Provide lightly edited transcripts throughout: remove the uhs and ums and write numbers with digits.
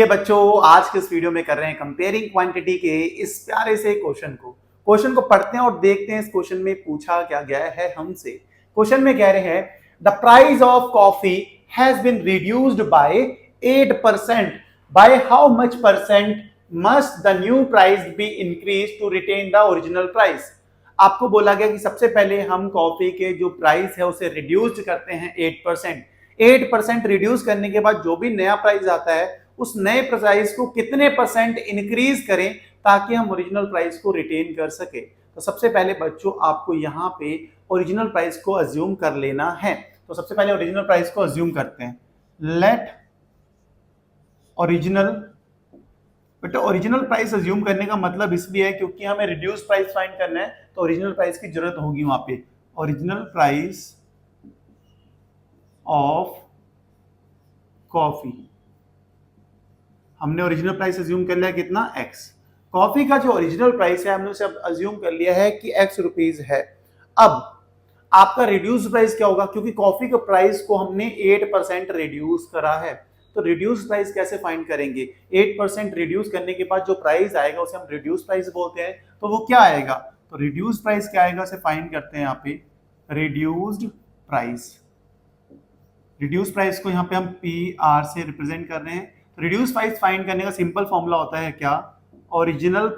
ये बच्चों आज के इस वीडियो में कर रहे हैं कंपेयरिंग क्वांटिटी के इस प्यारे से क्वेश्चन को पढ़ते हैं और देखते हैं इस क्वेश्चन में पूछा क्या गया है हमसे। क्वेश्चन में कह रहे हैं the price of coffee has been reduced by 8%, by how much percent must the new price be increase to retain the original price. आपको बोला गया कि सबसे पहले हम कॉफी के जो प्राइस है उसे रिड्यूस करते हैं 8%। 8% रिड्यूस करने के बाद जो भी नया प्राइस आता है उस नए प्राइस को कितने परसेंट इंक्रीज करें ताकि हम ओरिजिनल प्राइस को रिटेन कर सके। तो सबसे पहले बच्चों आपको यहाँ पे ओरिजिनल प्राइस को अज्यूम कर लेना है। तो सबसे पहले ओरिजिनल प्राइस को अज्यूम करते हैं। Let original, but original price assume करने का मतलब इसलिए है क्योंकि हमें रिड्यूस प्राइस फाइंड करना है तो ओरिजिनल प्राइस की जरूरत होगी वहां पे। ओरिजिनल प्राइस ऑफ कॉफी, हमने ओरिजिनल प्राइस अज्यूम कर लिया कितना x। कॉफी का जो ओरिजिनल प्राइस है हमने उसे अज्यूम कर लिया है कि x रुपीज है। अब आपका रिड्यूस प्राइस क्या होगा, क्योंकि कॉफी के प्राइस को हमने 8% रिड्यूस करा है। तो रिड्यूस प्राइस कैसे फाइंड करेंगे? 8% रिड्यूस करने के बाद जो प्राइस आएगा उसे हम रिड्यूस प्राइस बोलते हैं। तो वो क्या आएगा? तो रिड्यूस प्राइस क्या आएगा उसे फाइंड करते हैं यहाँ पे। रिड्यूस्ड प्राइस, रिड्यूस प्राइस को यहाँ पे हम PR से रिप्रेजेंट कर रहे हैं। रिड्यूस प्राइस फाइंड करने का सिंपल फॉर्मूला होता है क्या? ओरिजिनल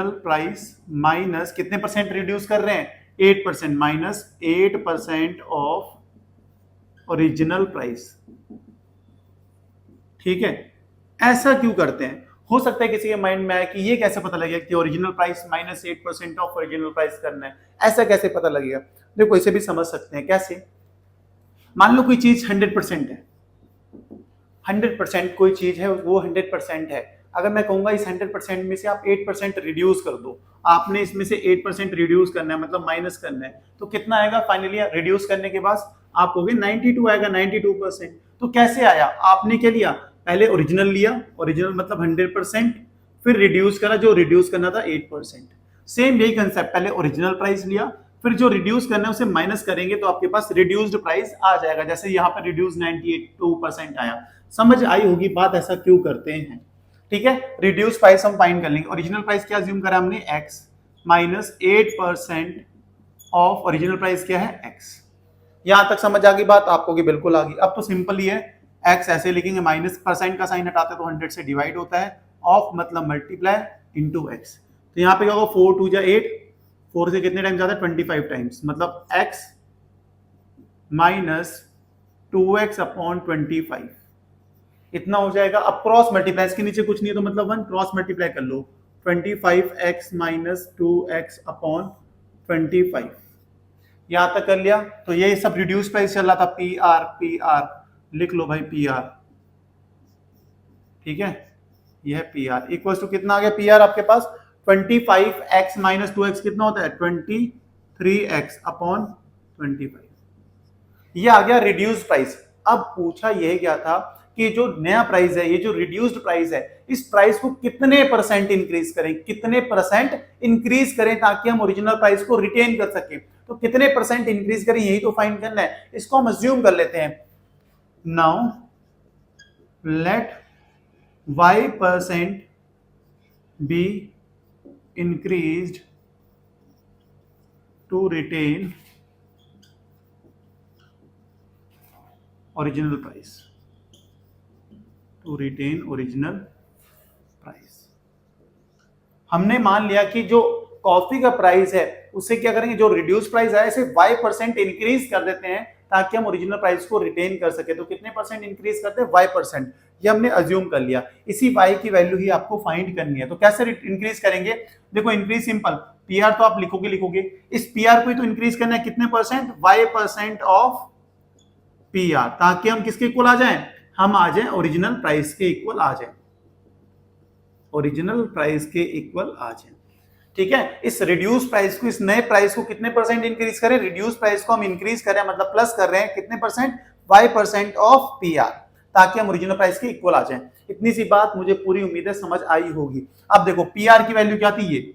प्राइस माइनस कितने परसेंट रिड्यूस कर रहे हैं? 8%, माइनस 8% ऑफ ओरिजिनल प्राइस। ठीक है, ऐसा क्यों करते हैं? हो सकता है किसी के माइंड में आए कि ये कैसे पता लगेगा कि original price minus 8% of original price करना है, ऐसा कैसे पता लगेगा? देखो इसे भी समझ सकते हैं। कैसे? मान लो कोई चीज 100% है, 100% कोई चीज है वो 100% है। अगर मैं कहूंगा इस 100% में से आप 8% रिड्यूस कर दो, आपने इसमें से 8% रिड्यूस करना है, मतलब माइनस करना है, तो कितना आएगा फाइनली रिड्यूस करने के बाद? आप कहोगे 92 आएगा, 92%। तो कैसे आया? आपने क्या लिया? पहले ओरिजिनल लिया, ओरिजिनल मतलब 100%, फिर रिड्यूस करा, जो रिड्यूस करना था 8%। सेम यही कंसेप्ट, पहले ओरिजिनल प्राइस लिया, फिर जो रिड्यूस करना है उसे माइनस करेंगे तो आपके पास रिड्यूस्ड प्राइस आ जाएगा। जैसे यहाँ पर रिड्यूस 92% आया। समझ आई होगी बात, ऐसा क्यों करते हैं? ठीक है, रिड्यूस प्राइस हम फाइंड कर लेंगे। ओरिजिनल प्राइस क्या अज्यूम करा हमने? x minus 8% of original price क्या है? x। यहां तक समझ आ गई बात आपको? कि बिल्कुल आ गई। अब तो सिंपल ही है, x ऐसे लिखेंगे, माइनस परसेंट का साइन हटाते तो 100 से डिवाइड होता है, ऑफ मतलब मल्टीप्लाई इनटू x। तो यहाँ पे क्या होगा? 4 2 8, 4 से कितने टाइम्स जाता है? 25 टाइम्स, मतलब x माइनस 2x अपॉन 25 इतना हो जाएगा। अब क्रॉस मल्टीप्लाई, इसके नीचे कुछ नहीं है तो मतलब 1, क्रॉस मल्टीप्लाई कर लो, 25x माइनस 2x अपॉन 25। यहां तक कर लिया। तो ये सब रिड्यूस प्राइस चल रहा था, PR लिख लो भाई, PR। ठीक है, यह PR इक्वल टू कितना आ गया? PR आपके पास 25x माइनस 2x कितना होता है? 23x upon 25। ये आ गया रिड्यूस प्राइस। अब पूछा यह क्या था कि जो नया प्राइस है, ये जो रिड्यूस्ड प्राइस है, इस प्राइस को कितने परसेंट इंक्रीज करें, कितने परसेंट इंक्रीज करें ताकि हम ओरिजिनल प्राइस को रिटेन कर सकें। तो कितने परसेंट इंक्रीज करें यही तो फाइंड करना है। इसको हम अज्यूम कर लेते हैं। Now let y% be increased to retain original price, to retain original price. हमने मान लिया कि जो कॉफी का प्राइस है उससे क्या करेंगे, जो रिड्यूस प्राइस है इसे y% इंक्रीज कर देते हैं ताकि हम ओरिजिनल प्राइस को रिटेन कर सके। तो कितने परसेंट इंक्रीज करते हैं? y%। ये हमने अज्यूम कर लिया। इसी y की वैल्यू ही आपको फाइंड करनी है। तो कैसे इंक्रीज करेंगे? देखो इंक्रीज सिंपल, PR तो आप लिखोगे, इस PR को ही तो इंक्रीज करना है। कितने परसेंट? y% ऑफ PR, ताकि हम किसके इक्वल आ जाएं? हम आ जाएं ओरिजिनल प्राइस के इक्वल आ जाएं, ओरिजिनल प्राइस के इक्वल आ जाएं। ठीक है, इस रिड्यूस प्राइस को, इस नए प्राइस को कितने परसेंट इंक्रीज करें? रिड्यूस प्राइस को हम इंक्रीज कर रहे हैं, मतलब प्लस कर रहे हैं। कितने परसेंट? y% ऑफ PR, ताकि हम ओरिजिनल प्राइस के इक्वल आ जाएं। इतनी सी बात मुझे पूरी उम्मीद है समझ आई होगी। अब देखो PR की वैल्यू क्या थी? ये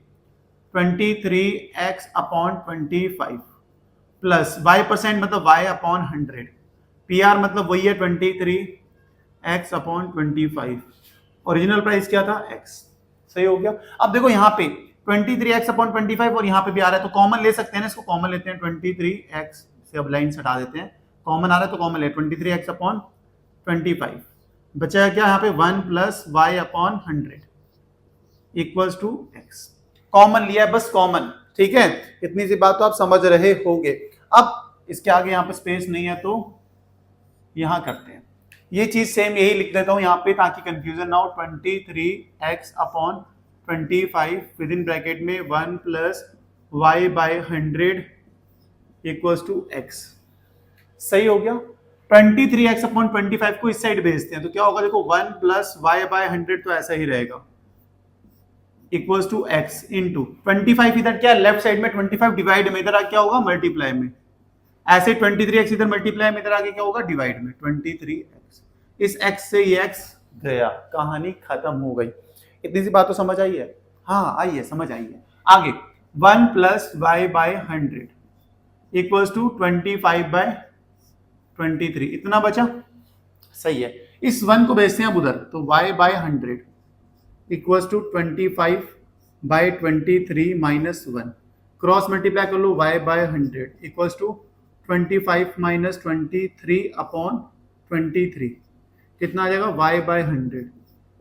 23x अपॉन 25 प्लस y% मतलब y अपॉन 100। PR मतलब वही है 23 x अपॉन 25, ओरिजिनल प्राइस क्या था x, सही हो गया। अब देखो यहाँ पे 23x अपॉन 25 और यहाँ पे भी आ रहा है, तो कॉमन ले सकते हैं ना, इसको कॉमन लेते हैं, 23x से अब लाइन हटा देते हैं, कॉमन आ रहा है तो कॉमन ले, 23x अपॉन 25 बचा क्या यहाँ पे 1 plus y upon 100 equals to x, common लिया है बस कॉमन, ठीक है, इतनी सी बात तो आप समझ रहे होंगे। अब इसके आगे यहाँ पे स्पेस नहीं है तो यहाँ करते हैं, ये चीज सेम यही लिख देता हूँ यहाँ पे ताकि कंफ्यूजन ना हो, 23x upon 25 with in bracket में 1 plus y by 100 equals to x, सही हो गया। 23x अपॉन 25 को इस साइड भेजते हैं तो क्या होगा, देखो 1 प्लस वाई बाई 100 तो ऐसा ही रहेगा इक्वल्स टू x इंटू 25, इधर क्या लेफ्ट साइड में 25 डिवाइड में, इधर क्या होगा मल्टीप्लाई में, ऐसे 23x इधर मल्टीप्लाई में, इधर आगे क्या होगा डिवाइड में 23x, इस x से ये x गया, कहानी खत्म हो गई। इतनी सी बात तो समझ आई है, हाँ आई है, समझ आई है। आगे 1 plus y by 100 equals to 25 by 23, इतना बचा, सही है। इस 1 को भेजते हैं अब उधर, तो y by 100 equals to 25 by 23 minus 1, cross multiply कर लो, y by 100 equals to 25 minus 23 upon 23, कितना आ जाएगा y by 100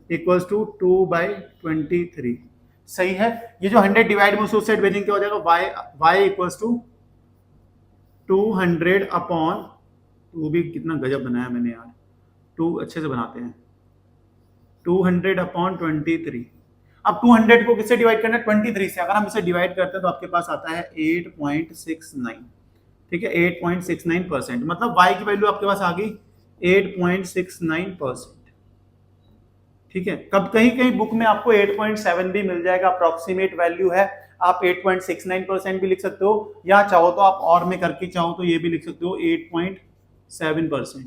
equals to 2 by 23, सही है। ये जो 100 डिवाइड में उस साइड भेजेंगे क्या हो जाएगा, y इक्वल्स टू 200 अपॉन, वो भी कितना गजब बनाया मैंने यार, 2 अच्छे से बनाते हैं, 200 अपॉन 23। अब 200 को किससे डिवाइड करना है, 23 से, अगर हम इसे डिवाइड करते हैं तो आपके पास आता है 8.69, ठीक है, 8.69%, मतलब y की वैल्यू आपके पास आ गई 8.69%, ठीक है। कब कहीं कहीं बुक में आपको 8.7 भी मिल जाएगा, अप्रोक्सीमेट वैल्यू है, आप 8.69% भी लिख सकते हो, या चाहो तो आप और में करके चाहो तो ये भी लिख सकते हो 8.7%,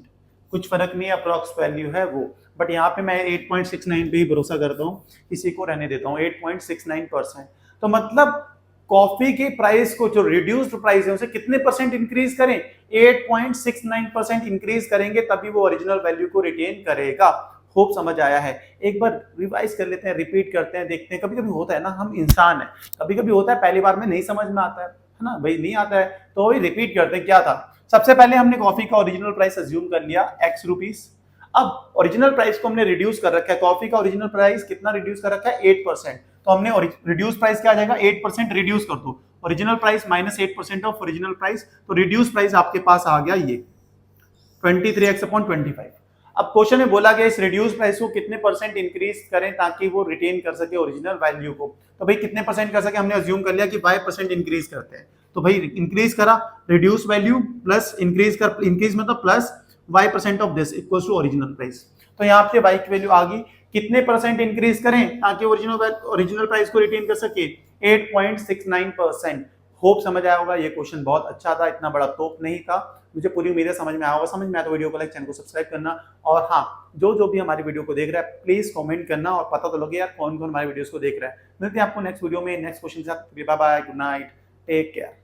कुछ फर्क नहीं है, अप्रोक्स वैल्यू है वो, बट यहाँ पे मैं 8.69 पे ही भरोसा करता हूँ, किसी को रहने देता हूँ 8.69%। तो मतलब कॉफी के प्राइस को, जो रिड्यूस्ड प्राइस है, उसे कितने परसेंट इंक्रीज करें, 8.69% इंक्रीज करेंगे, तभी वो ओरिजिनल वैल्यू को रिटेन करेगा। होप समझ आया है। एक बार रिवाइज कर लेते हैं, रिपीट करते हैं, देखते हैं। कभी कभी होता है ना, हम इंसान है, कभी कभी होता है पहली बार में नहीं समझ में आता है ना भाई, नहीं आता है तो वही रिपीट करते हैं। क्या था, सबसे पहले हमने कॉफी का ओरिजिनल प्राइस अज्यूम कर लिया x रुपीस। अब ओरिजिनल प्राइस को हमने रिड्यूस कर रखा है, कॉफी का ओरिजिनल प्राइस कितना रिड्यूस कर रखा है, 8%, तो हमने रिड्यूस प्राइस क्या आ जाएगा, 8% रिड्यूस कर दो, original price minus 8% of original price, तो रिड्यूस प्राइस आपके पास आ गया ये 23x अपॉन 25। अब क्वेश्चन में बोला गया इस रिड्यूस प्राइस को कितने परसेंट इंक्रीज करें ताकि वो रिटेन कर सके ओरिजिनल वैल्यू को, तो भाई कितने परसेंट कर सके, हमने अज्यूम कर लिया कि 5% इंक्रीज करते हैं, तो भाई इंक्रीज करा, रिड्यूस वैल्यू प्लस इंक्रीज मतलब plus y% of this equals to original price. तो यहाँ पे y की वैल्यू आ गई, कितने परसेंट इंक्रीज करें ताकि ओरिजिनल प्राइस को रिटेन कर सके, 8.69%। होप समझ आया होगा, ये क्वेश्चन बहुत अच्छा था, इतना बड़ा तोप नहीं था, मुझे पूरी उम्मीद है समझ में आया होगा। समझ में आया तो वीडियो को लाइक, चैनल को सब्सक्राइब करना, और हाँ, जो भी हमारी वीडियो को देख रहा है प्लीज कमेंट करना, और पता तो लगे यार कौन कौन हमारी वीडियोस को देख रहा है। मिलते हैं आपको नेक्स्ट वीडियो में नेक्स्ट क्वेश्चन के साथ। Bye bye, good night, take care.